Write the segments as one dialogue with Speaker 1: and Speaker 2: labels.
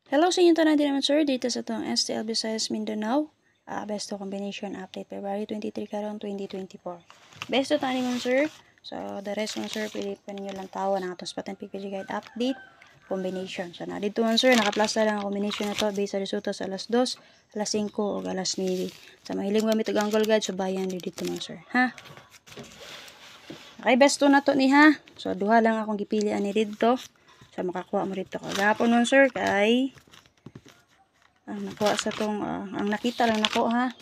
Speaker 1: Hello sa inyo tanan din naman sir, dito sa itong STL Visayas Mindanao. Best to combination update February 23 karong 2024. Best to tani man sir. So the rest man sir, pwede pa ninyo lang tawon ang atong spot and PPG guide update combination. So na dito man sir, nakaplasta lang ang combination na to based sa resulta sa alas 2, alas 5 o alas 9. Sa mahiling gamit og angle guide, so bayan dito man sir. Ha? Okay, best to na to ni ha. So duha lang akong gipilian ni dito. So makakuha mo dito. Gahapon nun sir kay nakuha sa tong ang nakita lang nako ha.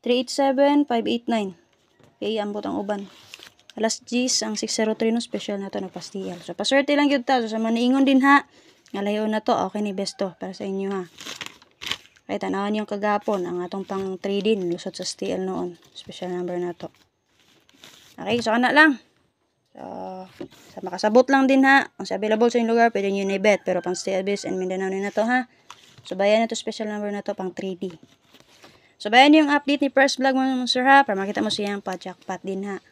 Speaker 1: 387 589. Okay, ambot ang uban. Alas 10 ang 603 no special na to nagpastial. So paswerte lang gyud ta. So sa maniingon din ha. Ngalayo na to, okay ni best to para sa inyo ha. Kaya tanawan yung kagapon ang atong pang trading lusot sa STL noon. Special number na to. Okay, so ana lang. So, sa makasabot lang din ha. Ang sa available sa inyong lugar, pwede nyo na-bet. Pero pang STL Biz and Mindanao na to ha. So, bayan na to special number na to pang 3D. So, bayan yung update ni First Vlog mo sir ha. Para makita mo siyang pa-jackpot din ha.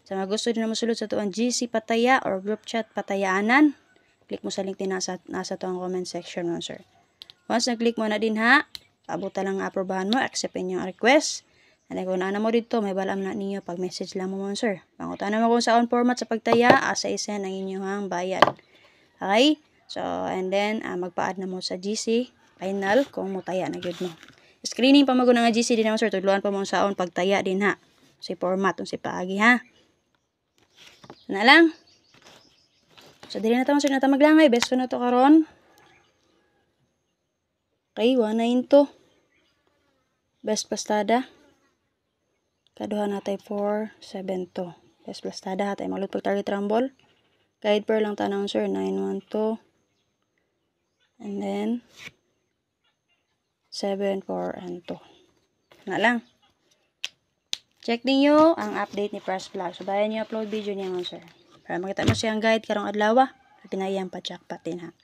Speaker 1: Sa mga gusto din na masulod sa tuwang GC Pataya or group chat Patayaanan, click mo sa link din nasa to ang comment section mo sir. Once na-click mo na din ha, pabuta lang aprobahan mo, acceptin yung request. And kung ano mo dito, may balam na ninyo pag message lang mo sir. Pangutan mo kung saan format sa pagtaya, asa isen ang inyong bayad. Okay? So, and then, magpa-add na mo sa GC, final, kung mutaya na gud mo. Screening pa mo nga GC din naman sir, tuluan pa mo saan pagtaya din ha. Si format, si paagi ha. Na lang. So, dili na tamo sir, natamaglanay. Best na to karon. Okay, 19 to. Best pastada. Kaduha natay 472. Best plastada hatay malut pag target rumble. Guide per lang tanong sir 912. And then 74 and 2. Na lang. Check niyo ang update ni First Vlog. So bayan niyo upload video niya mo sir. Para makita mo siyang guide karong adlaw. Pinayang pa jackpot din ha.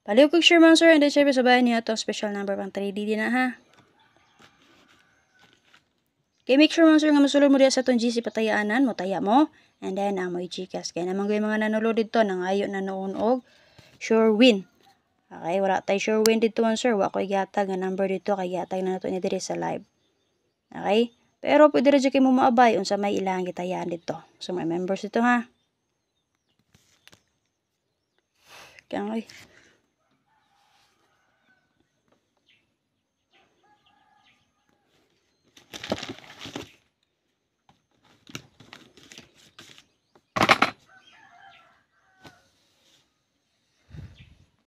Speaker 1: Paliw kog share mo sir and then share sa bayan niyo itong special number pang 3D din na ha. Okay, make sure mo sir nga masulod mo diya sa itong GC Patayaanan, mo taya mo, and then ang mo i-Gcash. Kaya naman yung mga nanulod dito, nangayo na noon og sure win. Okay, wala tayo sure win dito man sir, wala ko igatag nga number dito, kay igatag na nato ni diri sa live. Okay, pero pwede rin kayo mo maabay, unsa may ilang gitayaan dito. So may members dito ha. Kaya